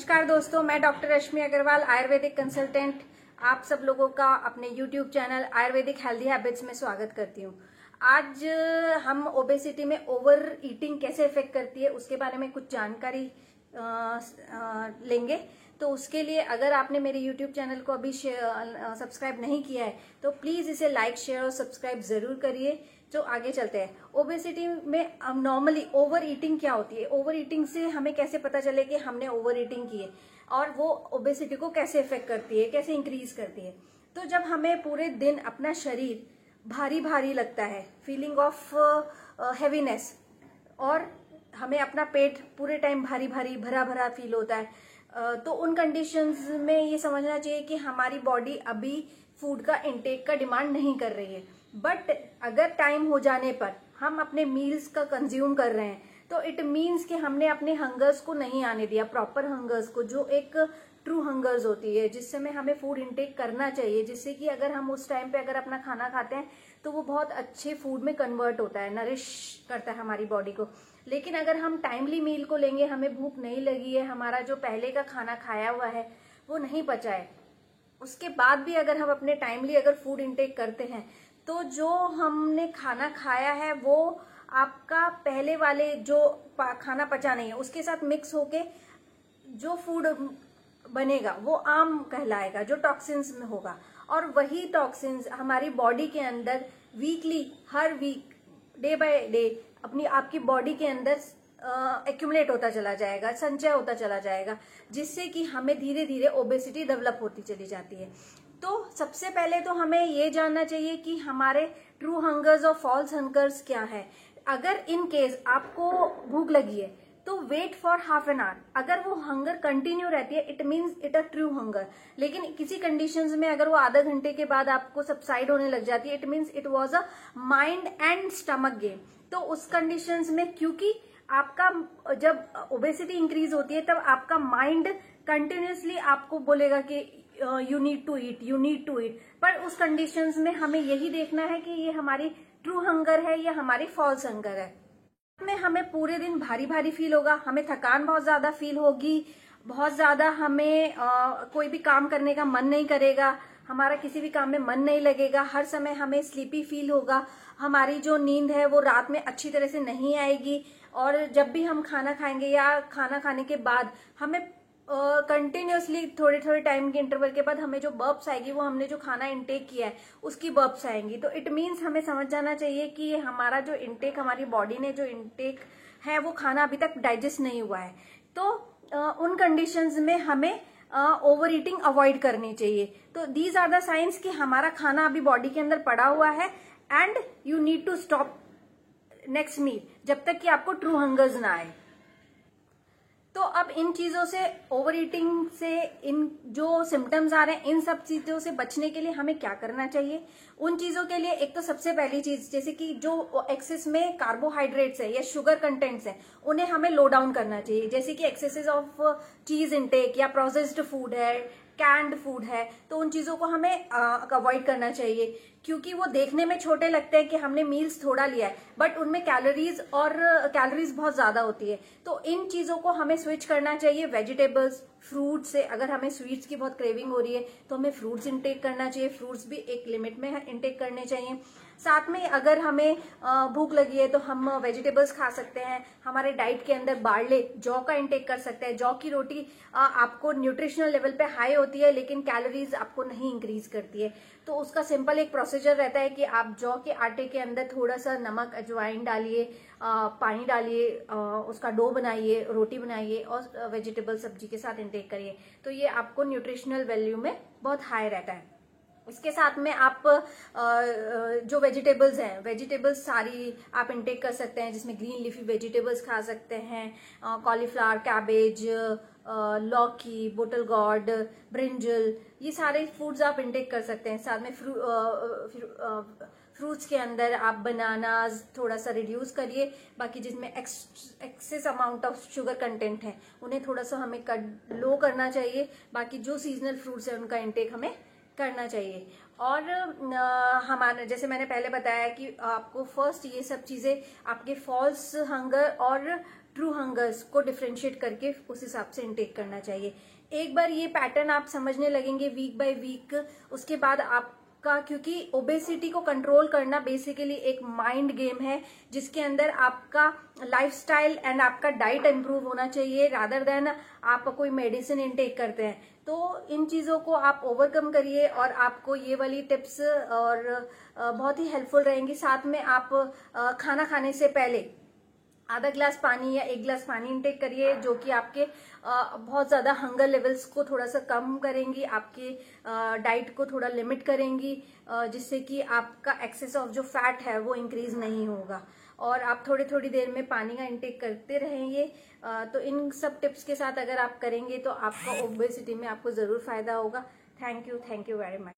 नमस्कार दोस्तों, मैं डॉक्टर रश्मि अग्रवाल, आयुर्वेदिक कंसल्टेंट, आप सब लोगों का अपने YouTube channel Ayurvedic healthy habits में स्वागत करती हूँ। आज हम ओबेसिटी में ओवर ईटिंग कैसे इफेक्ट करती है उसके बारे में कुछ जानकारी लेंगे। तो उसके लिए अगर आपने मेरे YouTube चैनल को अभी सब्सक्राइब नहीं किया है तो प्लीज इसे लाइक, शेयर और सब्सक्राइब जरूर करिए। तो आगे चलते हैं। ओबेसिटी में नॉर्मली ओवर ईटिंग क्या होती है, ओवर ईटिंग से हमें कैसे पता चले कि हमने ओवर ईटिंग की है और वो ओबेसिटी को कैसे इफेक्ट करती है, कैसे इंक्रीज करती है। तो जब हमें पूरे दिन अपना शरीर भारी भारी लगता है, फीलिंग ऑफ हैवीनेस, और हमें अपना पेट पूरे टाइम भारी भारी भरा भरा फील होता है, तो उन कंडीशंस में ये समझना चाहिए कि हमारी बॉडी अभी फूड का इंटेक का डिमांड नहीं कर रही है। बट अगर टाइम हो जाने पर हम अपने मील्स का कंज्यूम कर रहे हैं तो इट मीन्स कि हमने अपने हंगर्स को नहीं आने दिया, प्रॉपर हंगर्स को, जो एक ट्रू हंगर्स होती है जिससे में हमें फूड इंटेक करना चाहिए, जिससे कि अगर हम उस टाइम पे अगर अपना खाना खाते हैं तो वो बहुत अच्छे फूड में कन्वर्ट होता है, नरिश करता है हमारी बॉडी को। लेकिन अगर हम टाइमली मील को लेंगे, हमें भूख नहीं लगी है, हमारा जो पहले का खाना खाया हुआ है वो नहीं पचा है, उसके बाद भी अगर हम अपने टाइमली अगर फूड इंटेक करते हैं तो जो हमने खाना खाया है वो आपका पहले वाले जो खाना पचा नहीं है उसके साथ मिक्स होके जो फूड बनेगा वो आम कहलाएगा, जो टॉक्सिन्स में होगा। और वही टॉक्सिन्स हमारी बॉडी के अंदर वीकली, हर वीक, डे बाय डे आपकी बॉडी के अंदर एक्यूमुलेट होता चला जाएगा, संचय होता चला जाएगा, जिससे कि हमें धीरे धीरे ओबेसिटी डेवलप होती चली जाती है। तो सबसे पहले तो हमें ये जानना चाहिए कि हमारे ट्रू हंगर्स और फॉल्स हंगर्स क्या है। अगर इन केस आपको भूख लगी है तो wait for half an hour. अगर वो हंगर कंटिन्यू रहती है it means it a true hunger. लेकिन किसी कंडीशंस में अगर वो आधा घंटे के बाद आपको सबसाइड होने लग जाती है, it means it was a mind and stomach game. तो उस कंडीशंस में, क्योंकि आपका जब ओबेसिटी इंक्रीज होती है तब आपका माइंड कंटिन्यूसली आपको बोलेगा कि you need to eat, you need to eat. पर उस कंडीशंस में हमें यही देखना है कि ये हमारी ट्रू हंगर है या हमारी फॉल्स हंगर है। में हमें पूरे दिन भारी भारी फील होगा, हमें थकान बहुत ज्यादा फील होगी, बहुत ज्यादा हमें कोई भी काम करने का मन नहीं करेगा, हमारा किसी भी काम में मन नहीं लगेगा, हर समय हमें स्लीपी फील होगा, हमारी जो नींद है वो रात में अच्छी तरह से नहीं आएगी। और जब भी हम खाना खाएंगे या खाना खाने के बाद हमें कंटिन्यूसली थोड़े थोड़े टाइम के इंटरवल के बाद हमें जो बर्प्स आएगी वो हमने जो खाना इंटेक किया है उसकी बर्प्स आएंगी। तो इट मीन्स हमें समझ जाना चाहिए कि हमारा जो इंटेक, हमारी बॉडी ने जो इंटेक है वो खाना अभी तक डाइजेस्ट नहीं हुआ है। तो उन कंडीशंस में हमें ओवर ईटिंग अवॉइड करनी चाहिए। तो दीज आर द साइंस कि हमारा खाना अभी बॉडी के अंदर पड़ा हुआ है and you need to stop next meal जब तक कि आपको ट्रू हंगर्स ना आए। तो अब इन चीजों से, ओवर ईटिंग से, इन जो सिम्टम्स आ रहे हैं, इन सब चीजों से बचने के लिए हमें क्या करना चाहिए। उन चीजों के लिए एक तो सबसे पहली चीज, जैसे कि जो एक्सेस में कार्बोहाइड्रेट्स है या शुगर कंटेंट्स है उन्हें हमें लो डाउन करना चाहिए। जैसे कि एक्सेसेस ऑफ चीज इंटेक या प्रोसेस्ड फूड है, कैंड फूड है, तो उन चीजों को हमें अवॉइड करना चाहिए, क्योंकि वो देखने में छोटे लगते हैं कि हमने मील्स थोड़ा लिया है, बट उनमें कैलोरीज बहुत ज्यादा होती है। तो इन चीजों को हमें स्विच करना चाहिए वेजिटेबल्स, फ्रूट्स से। अगर हमें स्वीट्स की बहुत क्रेविंग हो रही है तो हमें फ्रूट्स इंटेक करना चाहिए, फ्रूट्स भी एक लिमिट में इंटेक करने चाहिए। साथ में अगर हमें भूख लगी है तो हम वेजिटेबल्स खा सकते हैं। हमारे डाइट के अंदर बार्ले, जौ का इंटेक कर सकते हैं। जौ की रोटी आपको न्यूट्रिशनल लेवल पे हाई होती है लेकिन कैलोरीज आपको नहीं इंक्रीज करती है। तो उसका सिंपल एक प्रोसीजर रहता है कि आप जौ के आटे के अंदर थोड़ा सा नमक, अजवाइन डालिए, पानी डालिए, उसका डो बनाइए, रोटी बनाइए और वेजिटेबल सब्जी के साथ इंटेक करिए। तो ये आपको न्यूट्रिशनल वैल्यू में बहुत हाई रहता है। इसके साथ में आप जो वेजिटेबल्स हैं, वेजिटेबल्स सारी आप इंटेक कर सकते हैं, जिसमें ग्रीन लीफी वेजिटेबल्स खा सकते हैं, कॉलीफ्लावर, कैबेज, लौकी, बोटल गॉर्ड, ब्रिंजल, ये सारे फूड्स आप इंटेक कर सकते हैं। साथ में फ्रूट्स के अंदर आप बनानाज थोड़ा सा रिड्यूस करिए, बाकी जिसमें excess amount of sugar content है उन्हें थोड़ा सा हमें लो करना चाहिए। बाकी जो सीजनल फ्रूट्स है उनका इंटेक हमें करना चाहिए। और हमारा, जैसे मैंने पहले बताया कि आपको फर्स्ट ये सब चीजें आपके फॉल्स हंगर और ट्रू हंगर्स को डिफ्रेंशिएट करके उस हिसाब से इनटेक करना चाहिए। एक बार ये पैटर्न आप समझने लगेंगे वीक बाय वीक, उसके बाद आपका, क्योंकि ओबेसिटी को कंट्रोल करना बेसिकली एक माइंड गेम है, जिसके अंदर आपका लाइफस्टाइल एंड आपका डाइट इंप्रूव होना चाहिए रादर देन आप कोई मेडिसिन इनटेक करते हैं। तो इन चीजों को आप ओवरकम करिए और आपको ये वाली टिप्स और बहुत ही हेल्पफुल रहेंगी। साथ में आप खाना खाने से पहले आधा ग्लास पानी या 1 ग्लास पानी इनटेक करिए, जो कि आपके बहुत ज्यादा हंगर लेवल्स को थोड़ा सा कम करेंगी, आपके डाइट को थोड़ा लिमिट करेंगी, जिससे कि आपका एक्सेस ऑफ जो फैट है वो इंक्रीज नहीं होगा। और आप थोड़ी थोड़ी देर में पानी का इनटेक करते रहेंगे। तो इन सब टिप्स के साथ अगर आप करेंगे तो आपका ओबेसिटी में आपको जरूर फायदा होगा। Thank you very much.